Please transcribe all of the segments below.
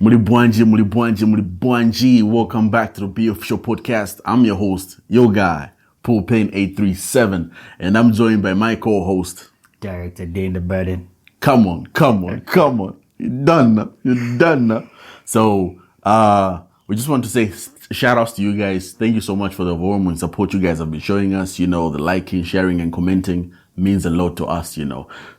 Mulibwanji. Welcome back to the BeOfficial podcast. I'm your host, your guy, Pain837, and I'm joined by my co-host, Director D in the building. Come on. You're done now. So, we just want to say shout outs to you guys. Thank you so much for the warm support you guys have been showing us. The liking, sharing, and commenting means a lot to us,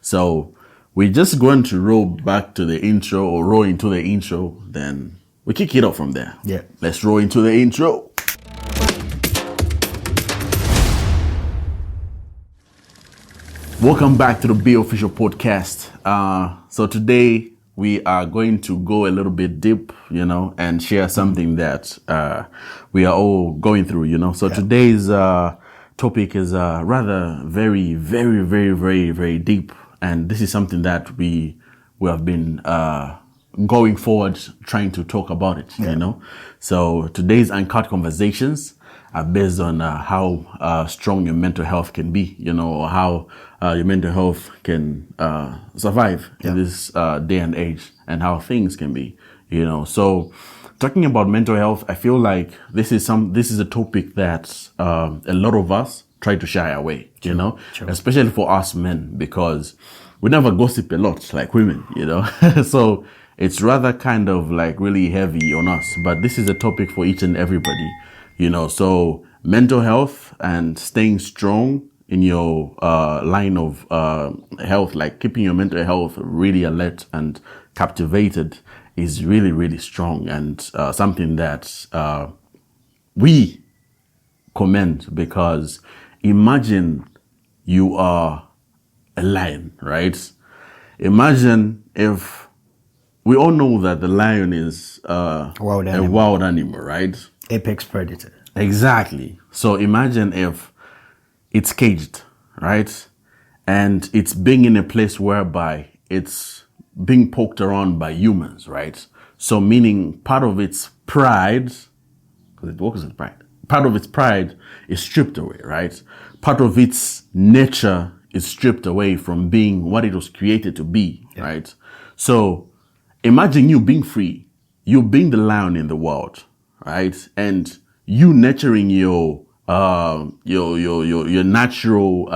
So, we're just going to roll back to the intro or roll into the intro, then we kick it up from there. Yeah. Let's roll into the intro. Welcome back to the BeOfficial podcast. So today we are going to go a little bit deep, and share something that we are all going through, So today's topic is rather very, very, very, very, very deep. And this is something that we have been going forward trying to talk about it, So today's uncut conversations are based on how strong your mental health can be, or how your mental health can survive in this day and age, and how things can be, So talking about mental health, I feel like this is a topic that a lot of us try to shy away, Sure. Especially for us men, because we never gossip a lot like women, So it's rather kind of like really heavy on us. But this is a topic for each and everybody, So mental health and staying strong in your line of health, like keeping your mental health really alert and captivated, is really, really strong, and something that we commend, because imagine you are a lion, right? Imagine if we all know that the lion is a wild animal, right? Apex predator. Exactly. So imagine if it's caged, right? And it's being in a place whereby it's being poked around by humans, right? So meaning part of its pride, because it walks with pride, part of its pride is stripped away, right? Part of its nature is stripped away from being what it was created to be, right? So imagine you being free, you being the lion in the world, right? And you nurturing your natural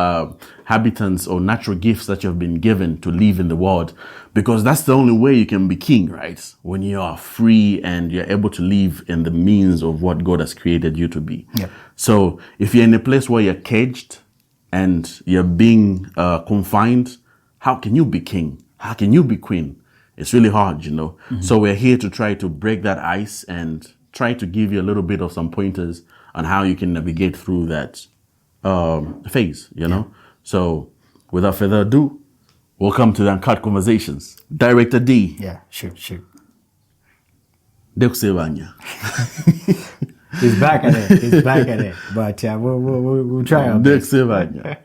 habitants or natural gifts that you have been given to live in the world, because that's the only way you can be king, right? When you are free and you're able to live in the means of what God has created you to be. Yep. So if you're in a place where you're caged and you're being confined, how can you be king? How can you be queen? It's really hard, Mm-hmm. So we're here to try to break that ice and try to give you a little bit of some pointers on how you can navigate through that phase, So without further ado, welcome to the Uncut Conversations. Director D. Yeah, shoot. Dekusevanya. He's back at it. But we'll try our best. Dekusevanya.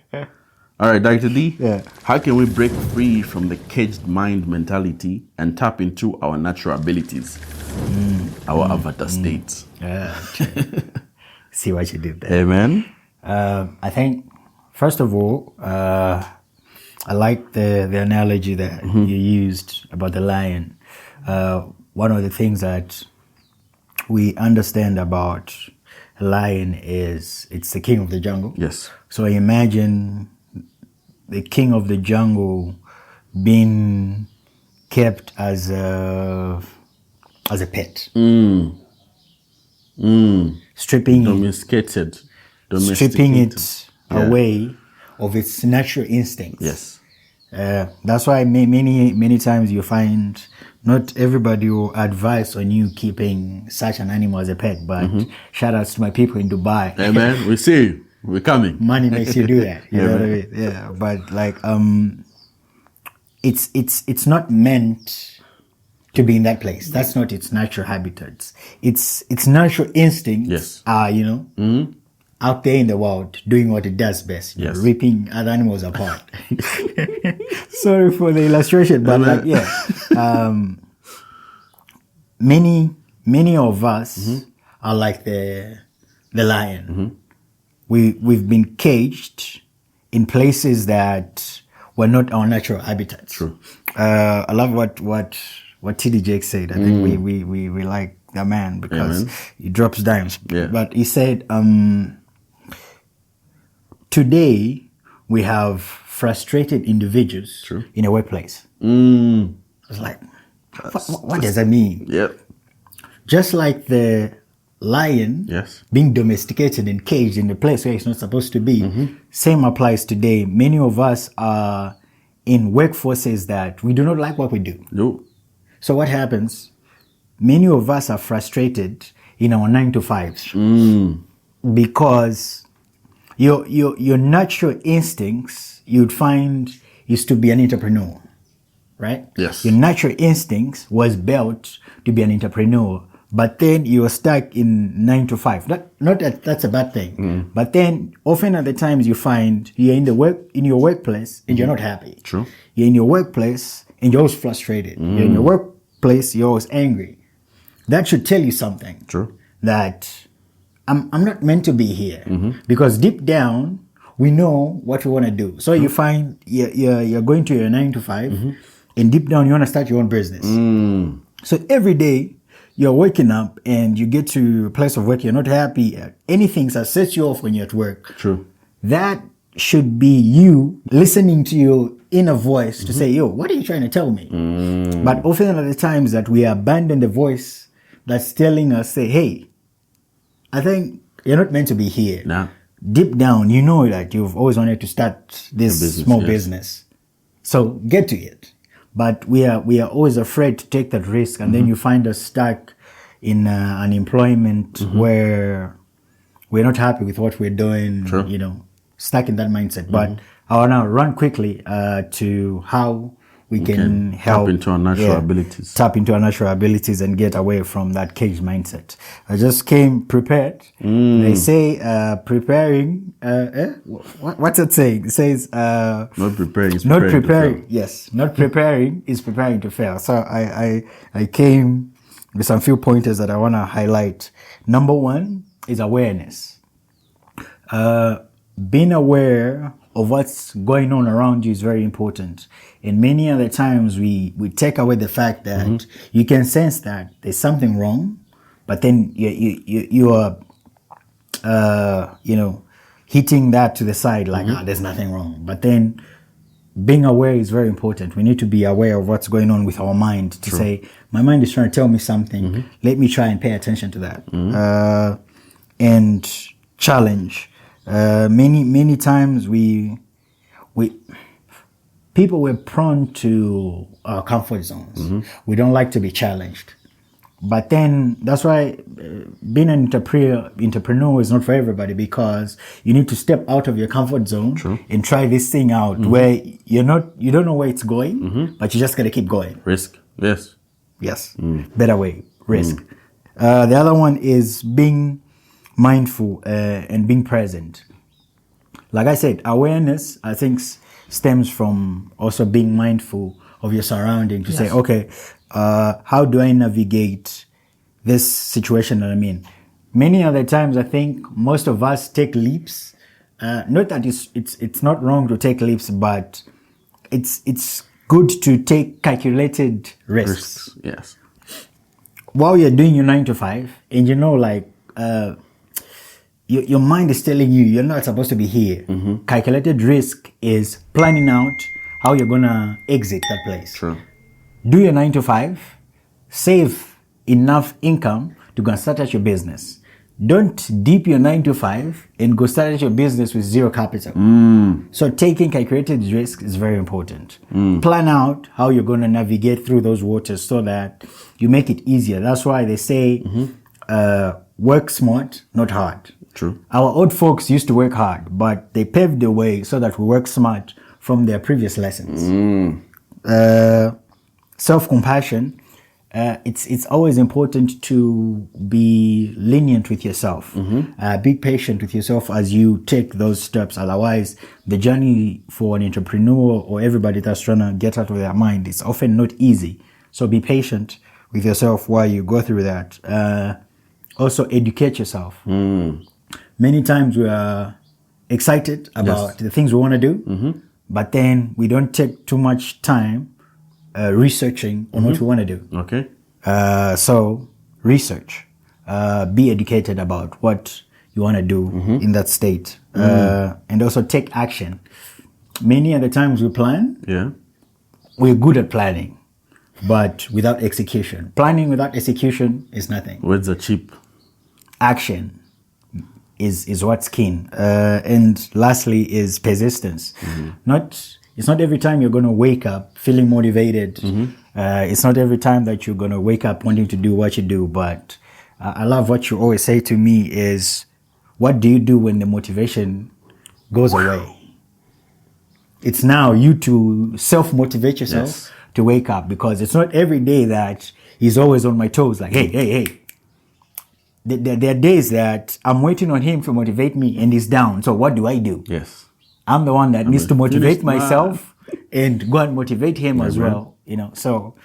All right, Director D. Yeah. How can we break free from the caged mind mentality and tap into our natural abilities, our avatar states? See what you did there. Amen. I think, first of all, I like the analogy that you used about the lion. One of the things that we understand about a lion is it's the king of the jungle. Yes. So imagine the king of the jungle being kept as a pet. Stripping it away of its natural instincts. Yes. That's why many times you find not everybody will advise on you keeping such an animal as a pet, but shout outs to my people in Dubai. Hey man, we see you. We're coming. Money makes you do that. You know what I mean? Man. Yeah. But like it's not meant to be in that place. That's not its natural habitats. Its natural instincts are, out there in the world doing what it does best, ripping other animals apart. Sorry for the illustration, but many of us are like the lion. We've been caged in places that were not our natural habitats. True. I love what what TD Jake said. I think we like that man because he drops dimes. Yeah. But he said, today we have frustrated individuals in a workplace. I was like, what does that mean? Yep. Just like the lion being domesticated and caged in a place where it's not supposed to be, same applies today. Many of us are in workforces that we do not like what we do. No. So what happens? Many of us are frustrated in our 9-to-5s because your natural instincts, you'd find, is to be an entrepreneur, right? Yes. Your natural instincts was built to be an entrepreneur, but then you're stuck in 9-to-5. Not that that's a bad thing, but then often at the times you find you're in your workplace and you're not happy. True. You're in your workplace and you're always frustrated. You're in your workplace, you're always angry. That should tell you something. True. That I'm not meant to be here, because deep down we know what we want to do. So you find you're going to your 9-to-5, and deep down you want to start your own business. So every day you're waking up and you get to a place of work, you're not happy. Anything that sets you off when you're at work. True. That should be you listening to your inner voice to say, yo, what are you trying to tell me? But often at the times that we abandon the voice that's telling us, say, hey, I think you're not meant to be here. Nah. Deep down, you know that you've always wanted to start this small business. So get to it. But we are always afraid to take that risk, and then you find us stuck in an employment where we're not happy with what we're doing. True. You know, stuck in that mindset. But I want to run quickly to how we can help tap into our natural abilities. Tap into our natural abilities and get away from that cage mindset. I just came prepared. They say preparing. What's it saying? It says not preparing. Is not preparing. preparing. Yes, not preparing is preparing to fail. So I came with some few pointers that I want to highlight. Number one is awareness. Being aware of what's going on around you is very important. And many other times we take away the fact that you can sense that there's something wrong, but then you are hitting that to the side like there's nothing wrong. But then being aware is very important. We need to be aware of what's going on with our mind to say, my mind is trying to tell me something. Let me try and pay attention to that. And challenge. Many times people were prone to our comfort zones. We don't like to be challenged. But then that's why being an entrepreneur is not for everybody, because you need to step out of your comfort zone and try this thing out where you don't know where it's going, but you just got to keep going. Risk. Yes. Yes. Better way. Risk. The other one is being mindful and being present. Like I said, awareness, I think, stems from also being mindful of your surroundings to say, okay, how do I navigate this situation that I'm in? Many other times, I think most of us take leaps. Not that it's not wrong to take leaps, but it's good to take calculated risks. Yes. While you're doing your 9-to-5, and your mind is telling you you're not supposed to be here. Calculated risk is planning out how you're gonna exit that place. True. Do your 9-to-5, save enough income to go and start out your business. Don't dip your 9-to-5 and go start out your business with zero capital. So taking calculated risk is very important. Plan out how you're gonna navigate through those waters so that you make it easier. That's why they say work smart, not hard. True. Our old folks used to work hard, but they paved the way so that we work smart from their previous lessons. Self-compassion. It's always important to be lenient with yourself. Be patient with yourself as you take those steps. Otherwise, the journey for an entrepreneur or everybody that's trying to get out of their mind is often not easy. So be patient with yourself while you go through that. Also, educate yourself. Many times we are excited about the things we want to do, but then we don't take too much time researching on what we want to do. Okay. So research, be educated about what you want to do in that state, and also take action. Many of the times we plan, we're good at planning, but without execution. Planning without execution is nothing. Words are cheap. Action is what's keen. And lastly is persistence. It's not every time you're going to wake up feeling motivated. It's not every time that you're going to wake up wanting to do what you do. But I love what you always say to me is, what do you do when the motivation goes away? It's now you to self-motivate yourself to wake up, because it's not every day that he's always on my toes like, hey. There are days that I'm waiting on him to motivate me and he's down. So what do? Yes. I'm the one that needs to motivate myself and go and motivate him as well. So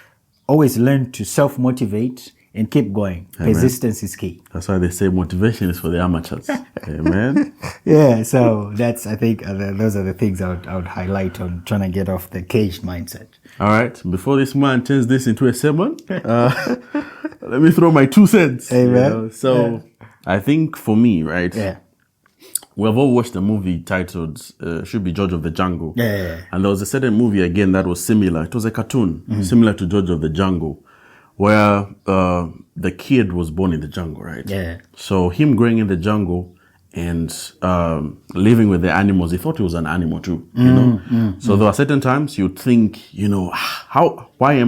always learn to self-motivate and keep going. Amen. Persistence is key. That's why they say motivation is for the amateurs. Amen. Yeah, so I think those are the things I would highlight on trying to get off the caged mindset. All right. Before this man turns this into a sermon, let me throw my 2 cents. Amen. So I think for me, right? Yeah. We have all watched a movie titled should be George of the Jungle. Yeah. And there was a certain movie again that was similar. It was a cartoon similar to George of the Jungle, where the kid was born in the jungle, right? Yeah. So him growing in the jungle and living with the animals, he thought he was an animal too, So there are certain times you'd think, why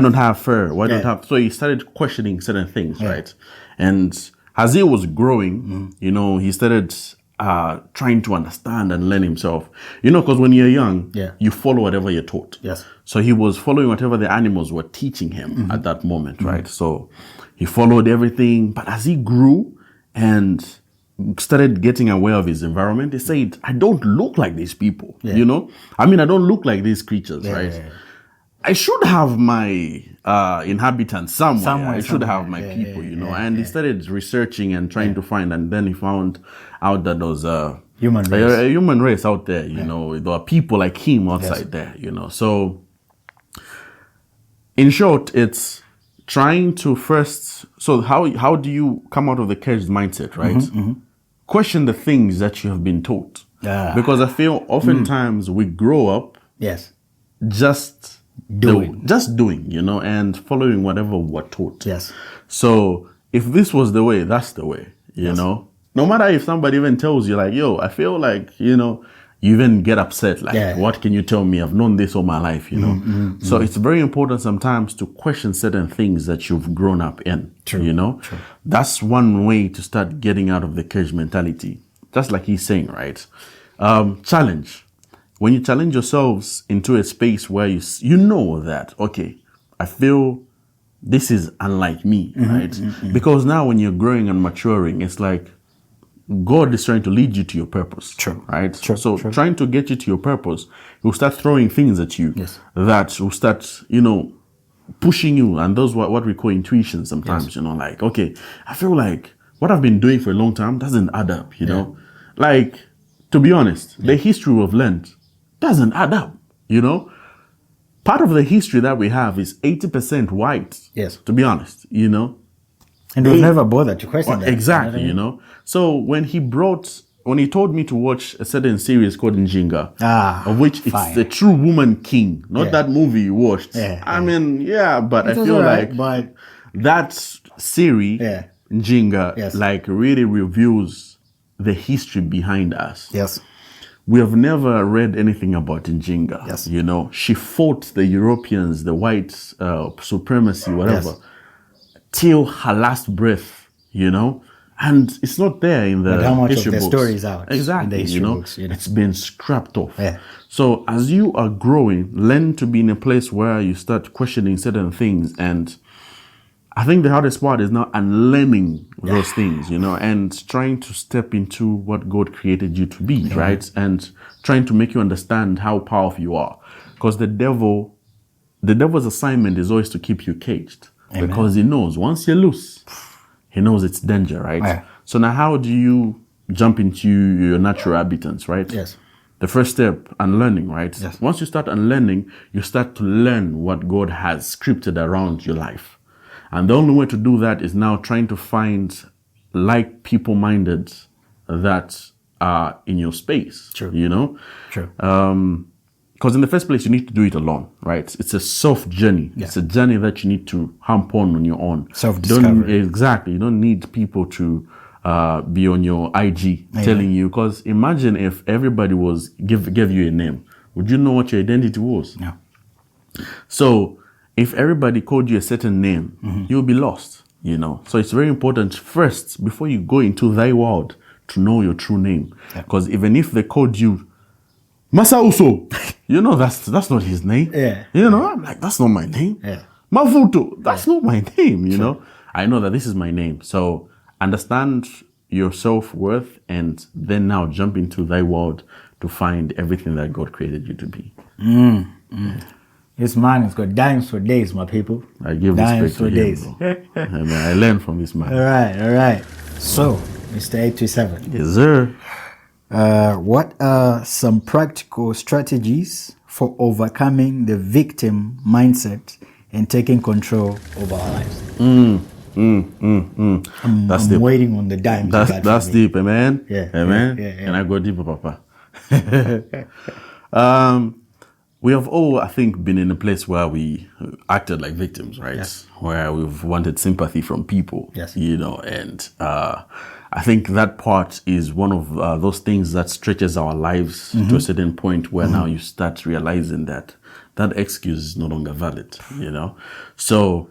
not have fur? Why don't have? So he started questioning certain things, right? And as he was growing, he started trying to understand and learn himself. Because when you're young, you follow whatever you're taught. Yes. So he was following whatever the animals were teaching him at that moment, right? So he followed everything. But as he grew and started getting aware of his environment, he said, I don't look like these people, I don't look like these creatures, right? Yeah. I should have my inhabitants somewhere. I should have my people, and he started researching and trying to find, and then he found out that there was a human race out there, there are people like him outside there, So in short, it's trying to first, so how do you come out of the caged mindset, right? Question the things that you have been taught. Because I feel oftentimes we grow up just doing, and following whatever we're taught. Yes. So if this was the way, that's the way, you know. No matter if somebody even tells you like, yo, I feel like, you even get upset. Like, what can you tell me? I've known this all my life, So it's very important sometimes to question certain things that you've grown up in, True. That's one way to start getting out of the cage mentality. Just like he's saying, right? Challenge. When you challenge yourselves into a space where you know that, okay, I feel this is unlike me, right? Because now when you're growing and maturing, it's like God is trying to lead you to your purpose, right? So trying to get you to your purpose, He'll start throwing things at you that will start, pushing you. And those what we call intuition sometimes, like, okay, I feel like what I've been doing for a long time doesn't add up, Like, to be honest, the history we've learned doesn't add up, Part of the history that we have is 80% white. Yes. To be honest, And we've never bothered to question that. Exactly, So when he told me to watch a certain series called Njinga, of which it's the true woman king, not that movie you watched. But I feel like that series, Njinga, like really reveals the history behind us. Yes. We have never read anything about Njinga. Yes. She fought the Europeans, the white supremacy, whatever, till her last breath, and it's not there in the how much history of the books. Story is out. Exactly, in the history books, it's been scrapped off. Yeah. So as you are growing, learn to be in a place where you start questioning certain things, and I think the hardest part is now unlearning those things, and trying to step into what God created you to be, right? And trying to make you understand how powerful you are. Because the devil's assignment is always to keep you caged. Amen. Because he knows once you're loose, he knows it's danger, right? So now how do you jump into your natural habitants, right? Yes. the first step, unlearning, right? Yes. Once you start unlearning, you start to learn what God has scripted around your life. And the only way to do that is now trying to find like people-minded that are in your space. True. You know? True. Because in the first place, you need to do it alone, right? It's a soft journey. Yeah. It's a journey that you need to hump on your own. Self-discovery. Exactly. You don't need people to be on your IG telling you. Because imagine if everybody was gave you a name. Would you know what your identity was? No. So if everybody called you a certain name, you'll be lost, you know. So it's very important first, before you go into thy world, to know your true name. Because even if they called you Masauso, you know, that's not his name. Yeah. You know, I'm like, that's not my name. Yeah. Mavuto, that's not my name, you know. I know that this is my name. So understand your self-worth and then now jump into thy world to find everything that God created you to be. This man has got dimes for days, my people. I give dimes respect to days. him, I learned from this man. All right. So, Mr. 827. Yes, sir. What are some practical strategies for overcoming the victim mindset and taking control of our lives? That's I'm deep. waiting on the dimes. That's deep, amen. Yeah, amen. yeah. And I go deeper, Papa. We have all, I think, been in a place where we acted like victims, right? Yes. Where we've wanted sympathy from people. Yes. You know, and I think that part is one of those things that stretches our lives to a certain point where now you start realizing that excuse is no longer valid, you know? So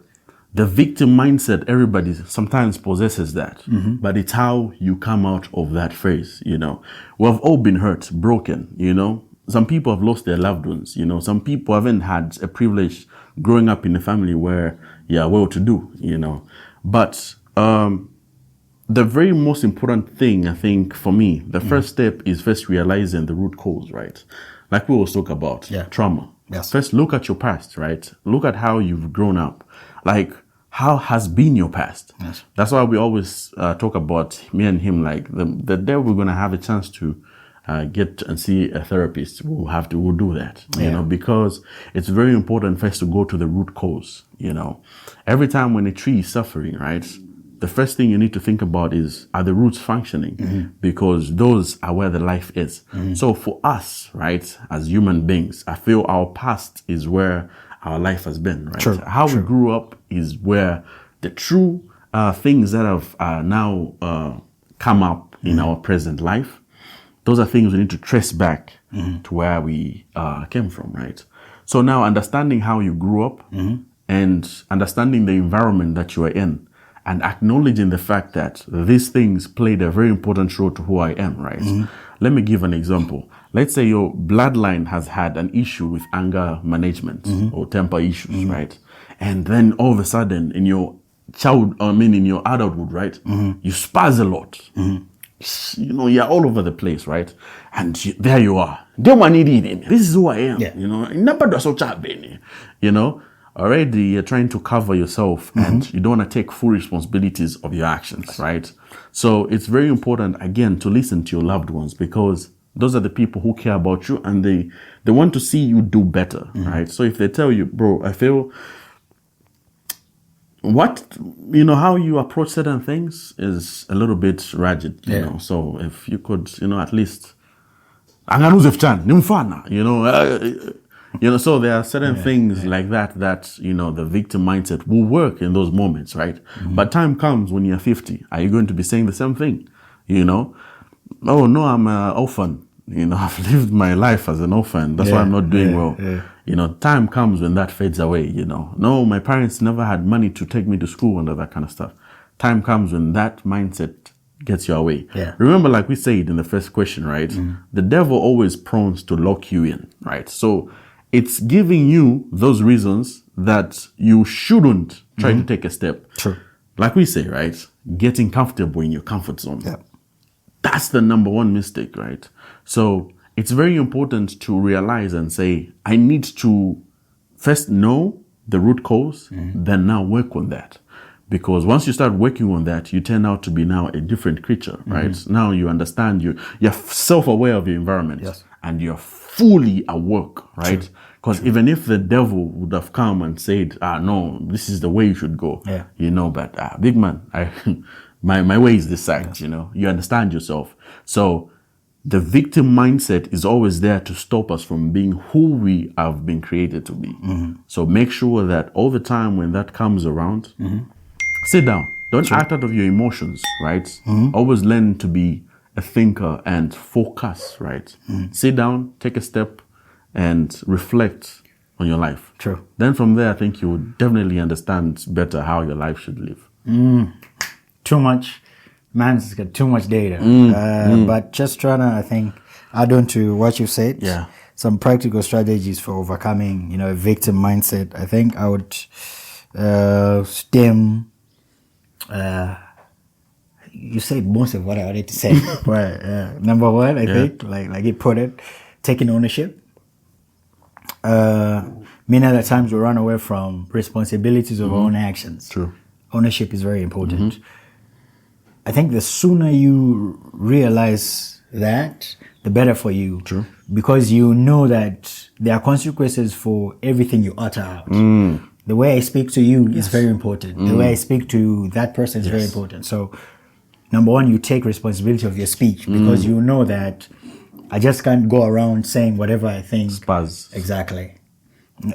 the victim mindset, everybody sometimes possesses that, but it's how you come out of that phrase, you know? We've all been hurt, broken, you know? Some people have lost their loved ones, you know? Some people haven't had a privilege growing up in a family where you're well-to-do, you know? But the very most important thing, I think, for me, the first step is first realizing the root cause, right? Like we always talk about, trauma. Yes. First, look at your past, right? Look at how you've grown up. Like, how has been your past? Yes. That's why we always talk about, me and him, like, the day we're going to have a chance to get and see a therapist, we'll do that, you know, because it's very important first to go to the root cause, you know. Every time when a tree is suffering, right, the first thing you need to think about is, are the roots functioning? Because those are where the life is. So for us, right, as human beings, I feel our past is where our life has been, right? True. How we grew up is where the true things that have now come up in our present life, those are things we need to trace back to where we came from, right? So now understanding how you grew up and understanding the environment that you are in, and acknowledging the fact that these things played a very important role to who I am, right? Let me give an example. Let's say your bloodline has had an issue with anger management or temper issues, right? And then all of a sudden in your in your adulthood, right? You spaz a lot. You know, you're all over the place, right? And there you are. This is who I am. Yeah. You know, you know, already you're trying to cover yourself and you don't want to take full responsibilities of your actions, right? So it's very important, again, to listen to your loved ones, because those are the people who care about you and they want to see you do better, right? So if they tell you, bro, I feel how you approach certain things is a little bit rigid, you know. So if you could, you know, at least, you know, so there are certain things like that, you know, the victim mindset will work in those moments, right? But time comes when you're 50. Are you going to be saying the same thing? You know, oh no, I'm an orphan. You know, I've lived my life as an orphan. That's why I'm not doing well. You know, time comes when that fades away, you know. No, my parents never had money to take me to school and all that kind of stuff. Time comes when that mindset gets you away. Remember, like we said in the first question, right? The devil always prones to lock you in, right? So it's giving you those reasons that you shouldn't try to take a step. True. Like we say, right? Getting comfortable in your comfort zone. That's the number one mistake, right? So it's very important to realize and say, I need to first know the root cause, then now work on that. Because once you start working on that, you turn out to be now a different creature, right? Now you understand you're self-aware of your environment, Yes. and you're fully awake, right? Because even if the devil would have come and said, no, this is the way you should go, but big man, my way is this side, you understand yourself. So the victim mindset is always there to stop us from being who we have been created to be. So make sure that all the time when that comes around, sit down. Don't act out of your emotions, right? Always learn to be a thinker and focus, right? Sit down, take a step, and reflect on your life. True. Then from there, I think you would definitely understand better how your life should live. Too much. Man's got too much data. But just trying to, I think, add on to what you said. Yeah. Some practical strategies for overcoming, a victim mindset. I think I would stem. You said most of what I wanted to say. But number one, I think, like you put it, taking ownership. Many other times we run away from responsibilities of our own actions. True. Ownership is very important. I think the sooner you realize that, the better for you. True. Because you know that there are consequences for everything you utter out. The way I speak to you is very important. The way I speak to that person is very important. So, number one, you take responsibility of your speech because you know that I just can't go around saying whatever I think. Spaz. Exactly.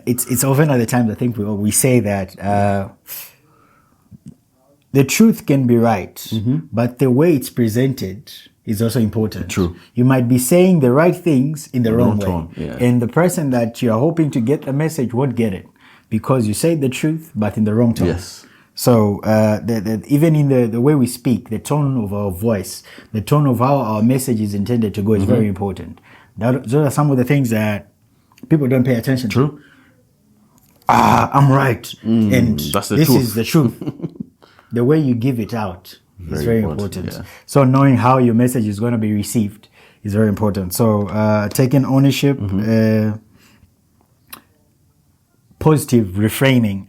It's often at the times I think we say that the truth can be right, but the way it's presented is also important. True. You might be saying the right things in the wrong way. Tone, And the person that you're hoping to get the message won't get it because you say the truth, but in the wrong tone. Yes. So even in the way we speak, the tone of our voice, the tone of how our message is intended to go is very important. Those are some of the things that people don't pay attention to. True. I'm right. And that's the this truth. is the truth. The way you give it out is very important. Yeah. So knowing how your message is going to be received is very important. So taking ownership, positive reframing,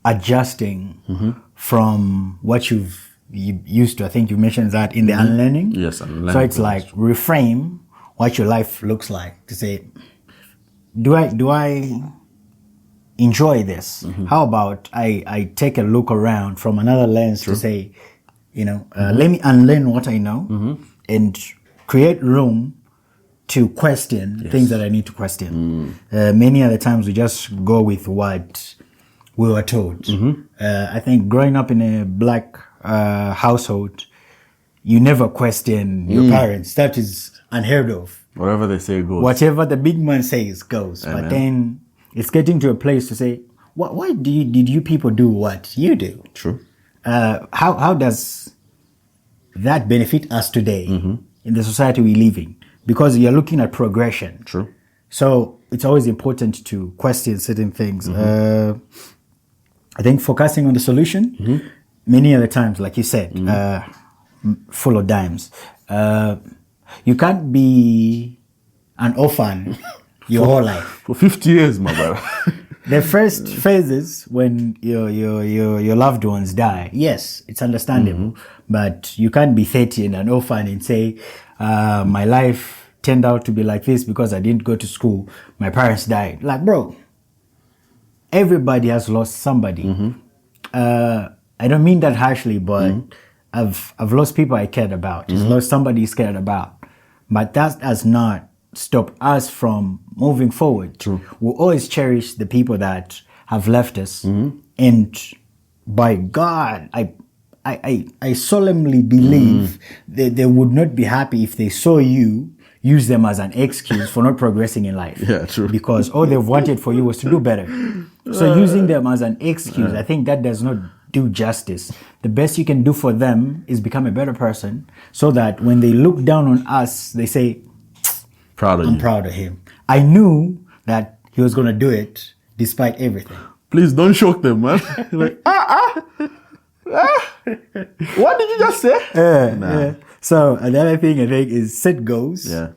adjusting from what you used to. I think you mentioned that in the unlearning. Yes, unlearning. So it's like reframe what your life looks like to say, do I enjoy this? How about I take a look around from another lens to say, let me unlearn what I know and create room to question things that I need to question. Many other times we just go with what we were told. I think growing up in a black household, you never question your parents. That is unheard of. Whatever they say goes. Whatever the big man says goes. Amen. But then it's getting to a place to say, why did you people do what you do? True. How does that benefit us today in the society we live in? Because you're looking at progression. True. So it's always important to question certain things. I think focusing on the solution, many other times, like you said, full of dimes. You can't be an orphan your whole life. For 50 years, my brother. The first phases when your loved ones die, yes, it's understandable. But you can't be 30 and an orphan and say, my life turned out to be like this because I didn't go to school. My parents died. Like, bro, everybody has lost somebody. I don't mean that harshly, but I've lost people I cared about. I've lost somebody I cared about. But that has not stopped us from moving forward. True. We'll always cherish the people that have left us. And by God, I solemnly believe that they would not be happy if they saw you use them as an excuse for not progressing in life. Yeah, true. Because all they've wanted for you was to do better. So using them as an excuse, I think that does not do justice. The best you can do for them is become a better person so that when they look down on us, they say, I'm proud of him. I knew that he was going to do it despite everything. Please don't shock them, man. Like, what did you just say? Yeah. So another thing I think is set goals. Yeah.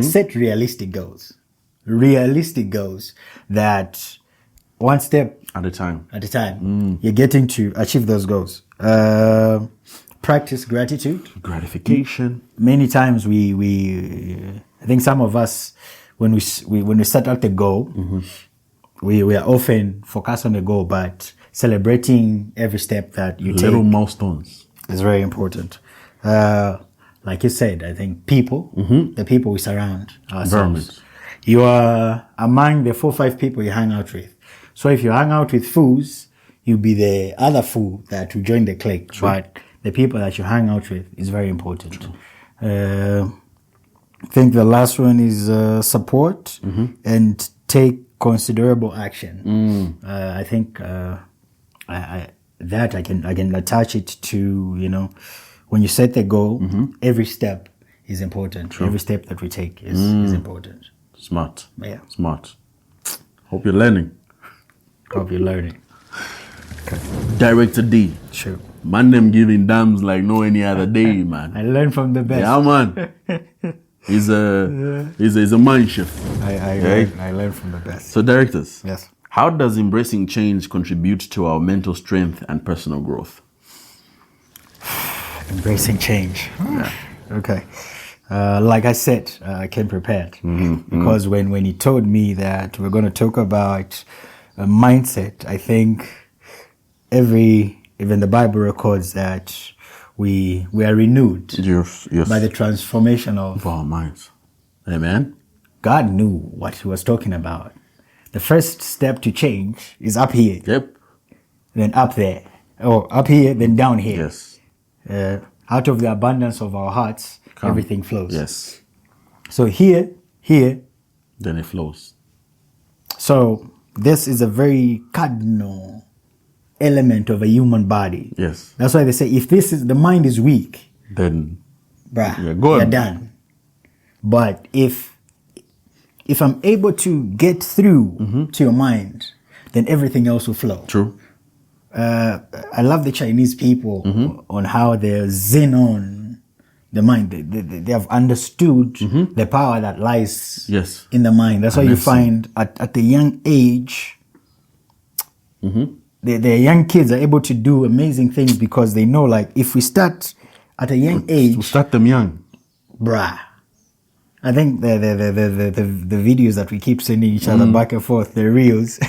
Set realistic goals. Realistic goals that one step At a time. At a time. You're getting to achieve those goals. Practice gratitude. Gratification. Many times I think some of us, when we set out the goal, we are often focused on the goal, but celebrating every step that you take. Little milestones. Is very important. Like you said, I think people, the people we surround ourselves. Environment. You are among the 4 or 5 people you hang out with. So if you hang out with fools, you'll be the other fool that will join the clique. True. But the people that you hang out with is very important. I think the last one is support and take considerable action. I think I can attach it to, when you set the goal, every step is important. True. Every step that we take is important. Smart. Yeah. Smart. Hope you're learning. Hope you're learning. Okay. Director D. Sure. Man, them giving dams like no any other day, man. I learn from the best. Yeah, man. He's a mind shift. I learn from the best. So, directors. Yes. How does embracing change contribute to our mental strength and personal growth? Embracing change. Yeah. Okay. Like I said, I came prepared because when he told me that we're going to talk about a mindset, I think even the Bible records that we are renewed by the transformation of our minds. Amen. God knew what he was talking about. The first step to change is up here. Yep. Then up there. Or up here, then down here. Yes. Out of the abundance of our hearts, everything flows. Yes. So here. Then it flows. So this is a very cardinal element of a human body. Yes. That's why they say if the mind is weak, then you're done. But if I'm able to get through to your mind, then everything else will flow. True. I love the Chinese people on how they're zen on the mind. They have understood the power that lies in the mind. That's why you find at the young age, the young kids are able to do amazing things because they know, like, if we start at a young age, we start them young, I think the videos that we keep sending each other back and forth, the reels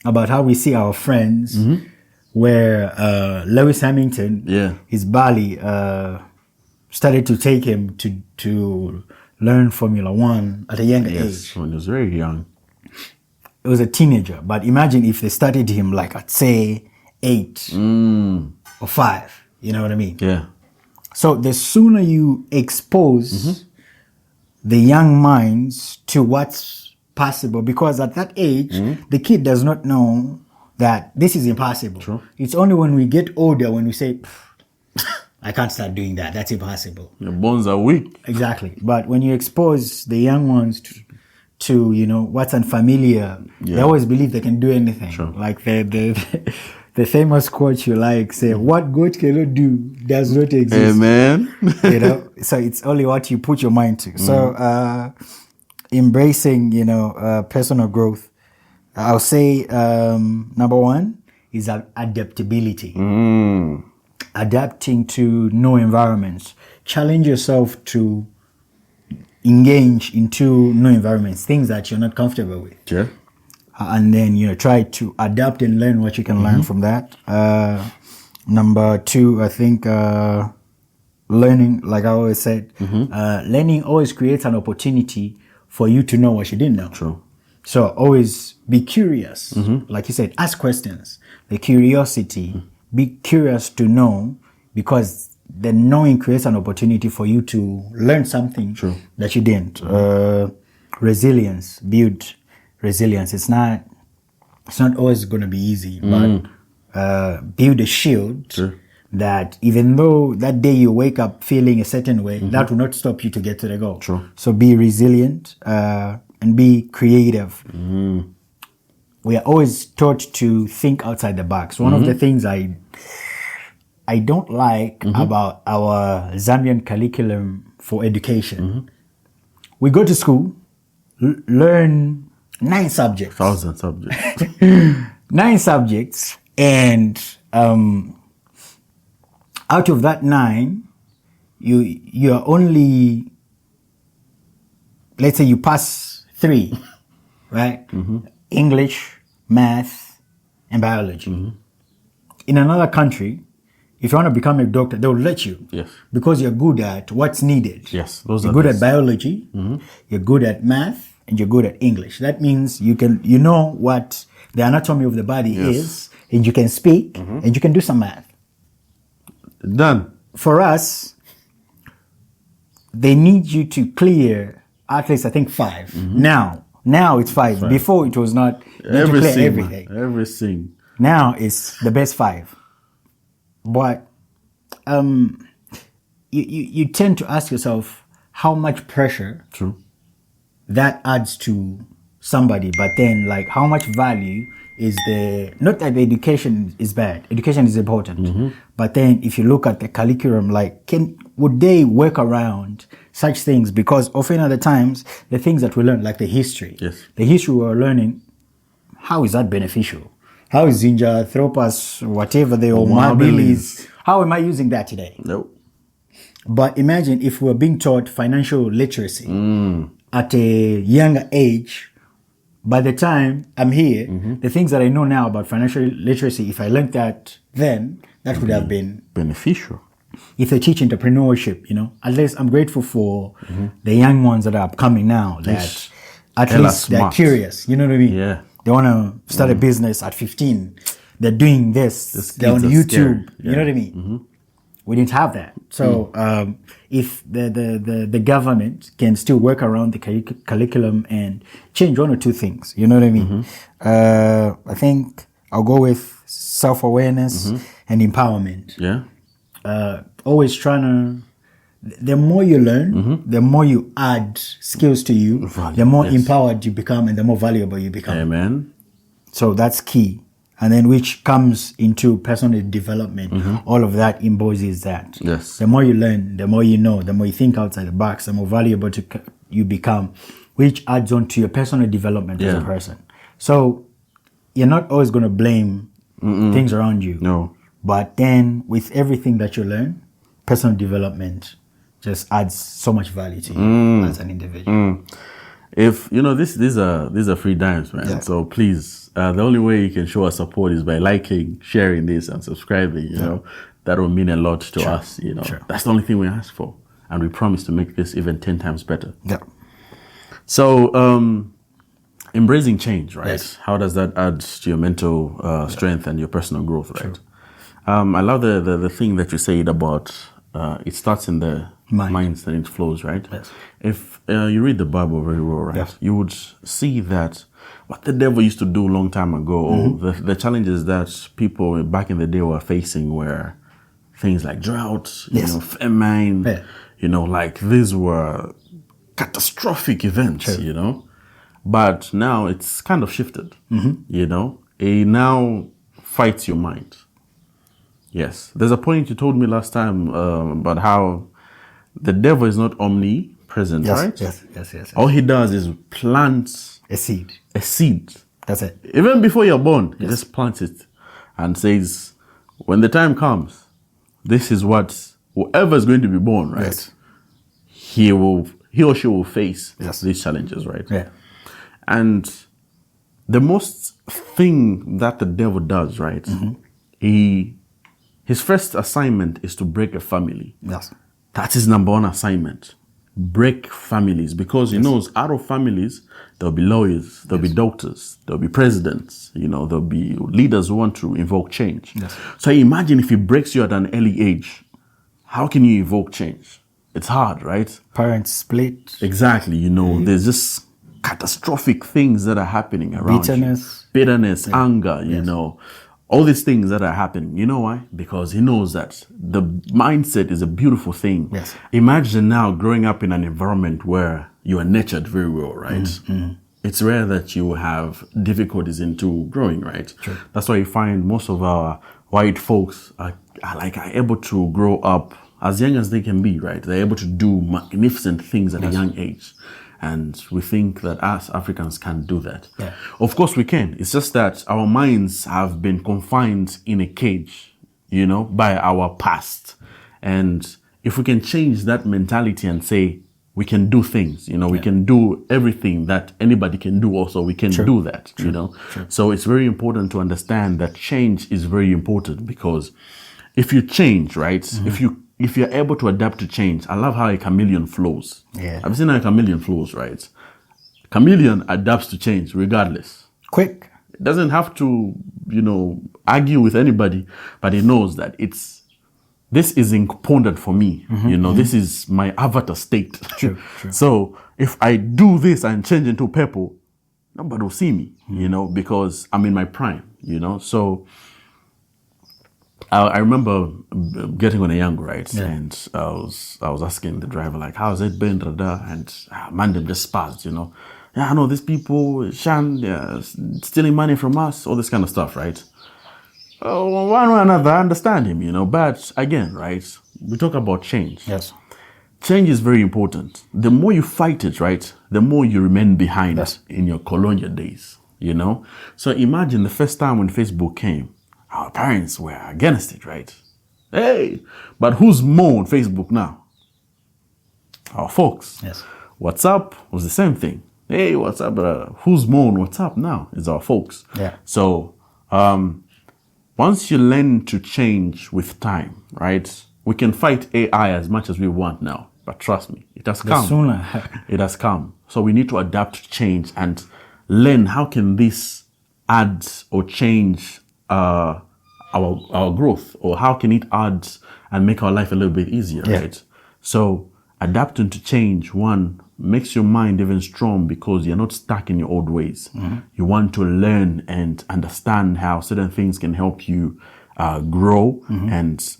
about how we see our friends, where Lewis Hamilton, his Bali started to take him to learn Formula One at a young age. When he was very young. It was a teenager, but imagine if they started him like at say 8 or 5. You know what I mean? Yeah. So the sooner you expose the young minds to what's possible, because at that age, the kid does not know that this is impossible. True. It's only when we get older when we say, I can't start doing that. That's impossible. Your bones are weak. Exactly. But when you expose the young ones to what's unfamiliar, they always believe they can do anything. True. Like the famous quote you like, say, what God cannot do does not exist. Amen. So it's only what you put your mind to. So embracing, personal growth, I'll say number 1 is adaptability. Adapting to new environments. Challenge yourself to engage into new environments, things that you're not comfortable with. Yeah. And then, try to adapt and learn what you can learn from that. Number 2, I think learning, like I always said, learning always creates an opportunity for you to know what you didn't know. True. So always be curious. Like you said, ask questions. The curiosity, be curious to know, because the knowing creates an opportunity for you to learn something that you didn't. Resilience, build resilience. It's not always going to be easy, but build a shield that even though that day you wake up feeling a certain way, that will not stop you to get to the goal. True. So be resilient and be creative. We are always taught to think outside the box. One of the things I don't like about our Zambian curriculum for education, we go to school, learn 9 subjects. 1,000 subjects. 9 subjects, and out of that 9, you are only, let's say you pass 3, right? English, math, and biology. In another country, if you want to become a doctor, they will let you. Yes. Because you're good at what's needed. Yes. You're good at biology, you're good at math, and you're good at English. That means you know what the anatomy of the body is, and you can speak, and you can do some math. Done. For us, they need you to clear at least, I think, 5. Now it's 5. Before it was not. Everything. Everything. Now it's the best 5. But you tend to ask yourself how much pressure that adds to somebody, but then like how much value is not that the education is bad, education is important, but then if you look at the curriculum, like would they work around such things? Because often at the times, the things that we learn, like the history we're learning, how is that beneficial? How is Zinja, Thropas, whatever they are, Mabilis, how am I using that today? Nope. But imagine if we're being taught financial literacy at a younger age. By the time I'm here, the things that I know now about financial literacy, if I learned that then, that would have been beneficial. If they teach entrepreneurship, at least I'm grateful for the young ones that are upcoming now, that at least they're curious, you know what I mean? Yeah. They want to start a business at 15. They're doing this. They're on YouTube. You know what I mean? We didn't have that. So if the government can still work around the curriculum and change 1 or 2 things, you know what I mean? I think I'll go with self-awareness and empowerment. Yeah. Always trying to, the more you learn, the more you add skills to you, the more empowered you become and the more valuable you become. Amen. So that's key. And then which comes into personal development. All of that embodies that. Yes. The more you learn, the more you know, the more you think outside the box, the more valuable you become, which adds on to your personal development as a person. So you're not always going to blame things around you. No. But then with everything that you learn, personal development just adds so much value to you as an individual. If these are free dimes, man. Yeah. So please, the only way you can show us support is by liking, sharing this, and subscribing. You know, that will mean a lot to us. That's the only thing we ask for, and we promise to make this even 10 times better. Yeah. So, embracing change, right? Yes. How does that add to your mental strength and your personal growth, right? I love the thing that you said about it starts in the minds and it flows, right? Yes. If you read the Bible very well, right, you would see that what the devil used to do a long time ago, the challenges that people back in the day were facing were things like drought, famine, like these were catastrophic events, But now it's kind of shifted, It now fights your mind. Yes. There's a point you told me last time about how the devil is not omnipresent, right? Yes. All he does is plant a seed. That's it. Even before you're born, he just plants it and says, when the time comes, this is what whoever is going to be born, right? Yes. He or she will face these challenges, right? Yeah. And the most thing that the devil does, right? His first assignment is to break a family. Yes. That's his number 1 assignment. Break families. Because he knows out of families, there'll be lawyers, there'll be doctors, there'll be presidents, there'll be leaders who want to invoke change. Yes. So imagine if he breaks you at an early age, how can you evoke change? It's hard, right? Parents split. Exactly. There's just catastrophic things that are happening around Bitterness. you. Bitterness, anger, all these things that are happening. You know why? Because he knows that the mindset is a beautiful thing. Yes. Imagine now growing up in an environment where you are nurtured very well, right? It's rare that you have difficulties into growing, right? True. That's why you find most of our white folks are able to grow up as young as they can be, right? They're able to do magnificent things at a young age. And we think that us Africans can't do that. Yeah. Of course we can. It's just that our minds have been confined in a cage, by our past. And if we can change that mentality and say, we can do things, we can do everything that anybody can do also, we can do that, So it's very important to understand that change is very important, because if you change, right, if you're able to adapt to change, I love how a chameleon flows. Yeah. I've seen how a chameleon flows, right? Chameleon adapts to change regardless. Quick. It doesn't have to, argue with anybody, but it knows that this is important for me. This is my avatar state. True. So if I do this and change into purple, nobody will see me, because I'm in my prime, So I remember getting on a young ride, and I was asking the driver, like, how's it been, Rada? And man, them just spazzed, Yeah, I know these people, they're stealing money from us, all this kind of stuff, right? One way or another, I understand him, but again, right, we talk about change. Yes. Change is very important. The more you fight it, right, the more you remain behind in your colonial days, So imagine the first time when Facebook came, our parents were against it, right? Hey, but who's more on Facebook now? Our folks. Yes. WhatsApp was the same thing. Hey, what's up, brother? Who's more on WhatsApp now? It's our folks. Yeah. So, once you learn to change with time, right? We can fight AI as much as we want now, but trust me, it has come. Sooner. It has come. So we need to adapt to change and learn how can this add or change our growth, or how can it add and make our life a little bit easier, right? So adapting to change, one, makes your mind even strong, because you're not stuck in your old ways. You want to learn and understand how certain things can help you grow and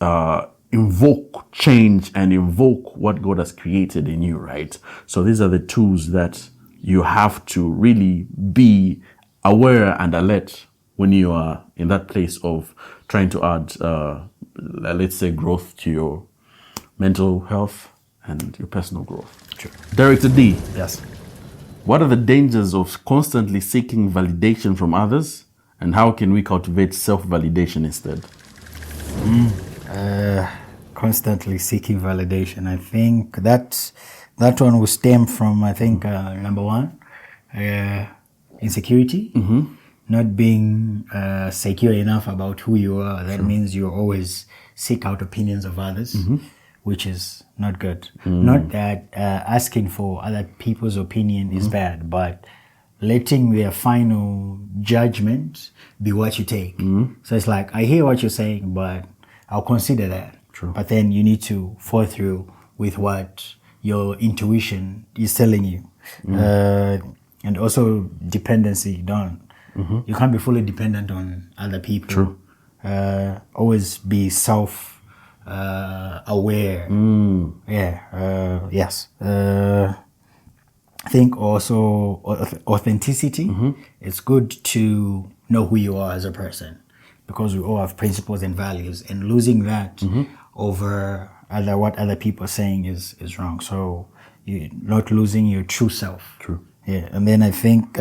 invoke change and invoke what God has created in you, right? So these are the tools that you have to really be aware and alert when you are in that place of trying to add, let's say, growth to your mental health and your personal growth. Sure. Director D. Yes. What are the dangers of constantly seeking validation from others, and how can we cultivate self-validation instead? Constantly seeking validation. I think that one will stem from, number one, insecurity. Not being secure enough about who you are. That means you always seek out opinions of others, which is not good. Not that asking for other people's opinion is bad, but letting their final judgment be what you take. So it's like, I hear what you're saying, but I'll consider that. True. But then you need to follow through with what your intuition is telling you. And also dependency, you can't be fully dependent on other people. True. Always be self-aware. Yes. I think also authenticity. It's good to know who you are as a person, because we all have principles and values, and losing that over what other people are saying is wrong. So you're not losing your true self. True. Yeah. And then I think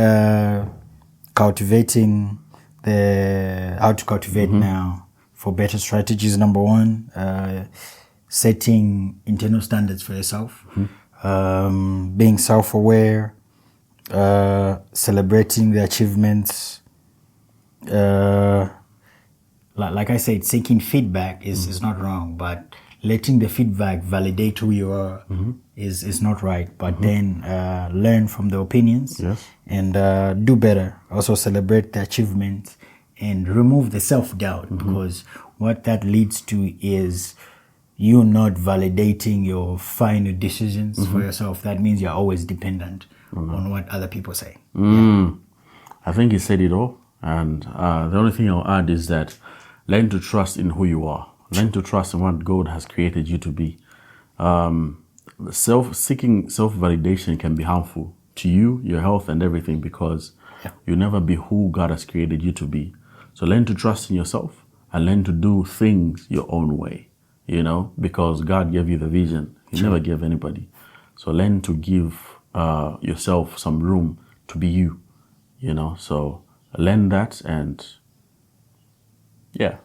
cultivating how to cultivate now for better strategies. Number one, setting internal standards for yourself, being self-aware, celebrating the achievements. Like I said, seeking feedback is not wrong, but letting the feedback validate who you are is not right. But then learn from the opinions and do better. Also celebrate the achievements and remove the self-doubt, because what that leads to is you not validating your final decisions for yourself. That means you're always dependent on what other people say. I think he said it all. And the only thing I'll add is that learn to trust in who you are. Learn to trust in what God has created you to be. Seeking self-validation can be harmful to you, your health, and everything, because you'll never be who God has created you to be. So learn to trust in yourself and learn to do things your own way, because God gave you the vision. He never gave anybody. So learn to give yourself some room to be you, you know. So learn that, and yeah.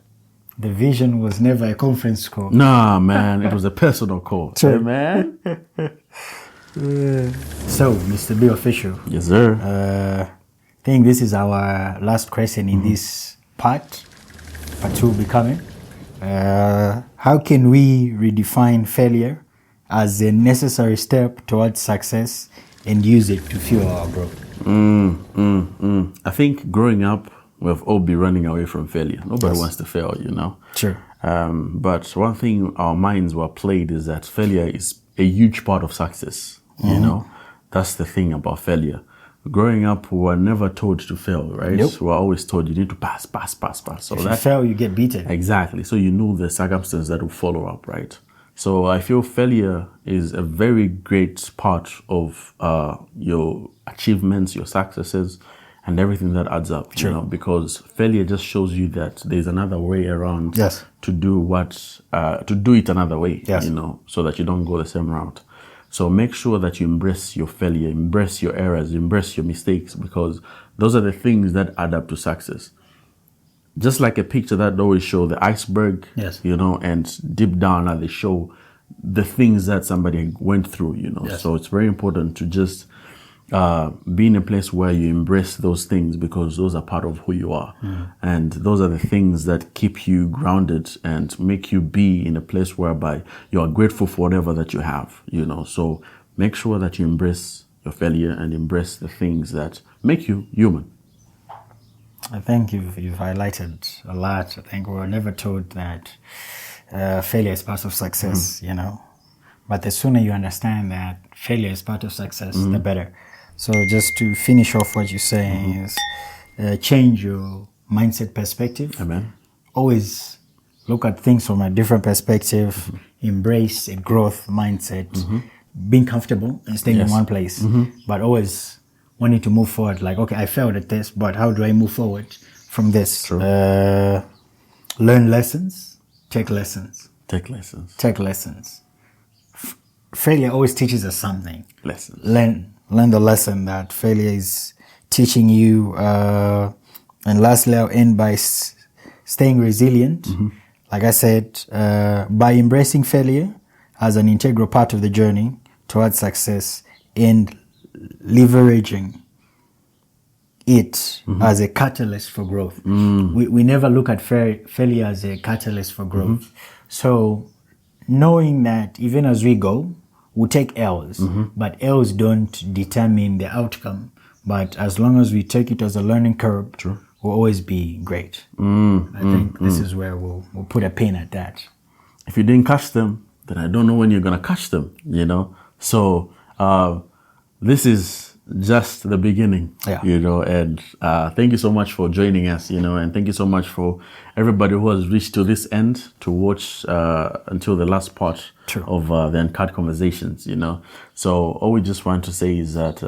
The vision was never a conference call. Nah, man, it was a personal call. True. Hey, man. So, Mr. BeOfficial. Yes, sir. I think this is our last question in this part. Part 2 will be coming. How can we redefine failure as a necessary step towards success and use it to fuel our growth? I think growing up, we've all been running away from failure. Nobody Yes. wants to fail, you know. Sure. But one thing our minds were played is that failure is a huge part of success. You know, that's the thing about failure. Growing up, we were never told to fail, right? Nope. We were always told you need to pass. So If you fail, you get beaten. exactly. So you know the circumstances that will follow up, right? So I feel failure is a very great part of your achievements, your successes, and everything that adds up. Sure. You know, because failure just shows you that there's another way around Yes. to do it another way. Yes. You know, so that you don't go the same route. So make sure that you embrace your failure, embrace your errors, embrace your mistakes, because those are the things that add up to success. Just like a picture that always show the iceberg, Yes. you know, and deep down they show the things that somebody went through, you know. Yes. So it's very important to just be in a place where you embrace those things, because those are part of who you are. And those are the things that keep you grounded and make you be in a place whereby you are grateful for whatever that you have, you know. So make sure that you embrace your failure and embrace the things that make you human. I think you've highlighted a lot. I think we were never told that failure is part of success, you know. But the sooner you understand that failure is part of success, the better. So just to finish off what you're saying is change your mindset perspective. Amen. Always look at things from a different perspective. Embrace a growth mindset. Being comfortable and staying in one place. But always wanting to move forward. Like, okay, I failed at this, but how do I move forward from this? True. Learn lessons. Take lessons. Take lessons. Take lessons. Failure always teaches us something. Lessons. Learn the lesson that failure is teaching you. And lastly, I'll end by staying resilient. Like I said, by embracing failure as an integral part of the journey towards success and leveraging it as a catalyst for growth. We never look at failure as a catalyst for growth. So knowing that even as we go, we'll take L's, but L's don't determine the outcome. But as long as we take it as a learning curve, we'll always be great. I think this is where we'll put a pin at that. If you didn't catch them, then I don't know when you're going to catch them, you know. So this is just the beginning, you know, and thank you so much for joining us, you know, and thank you so much for everybody who has reached to this end to watch until the last part of the Uncut Conversations, you know. So all we just want to say is that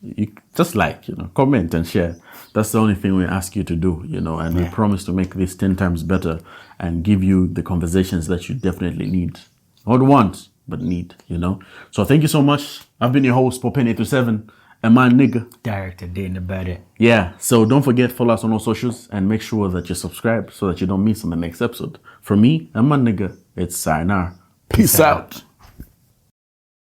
you just comment and share. That's the only thing we ask you to do, you know, and we promise to make this 10 times better and give you the conversations that you definitely need. Not want, but need, you know. So thank you so much. I've been your host, Popen827, and my nigga. Director Day in the Better. Yeah, so don't forget, follow us on all socials and make sure that you subscribe so that you don't miss on the next episode. From me and my nigga, it's sayonara. Peace out.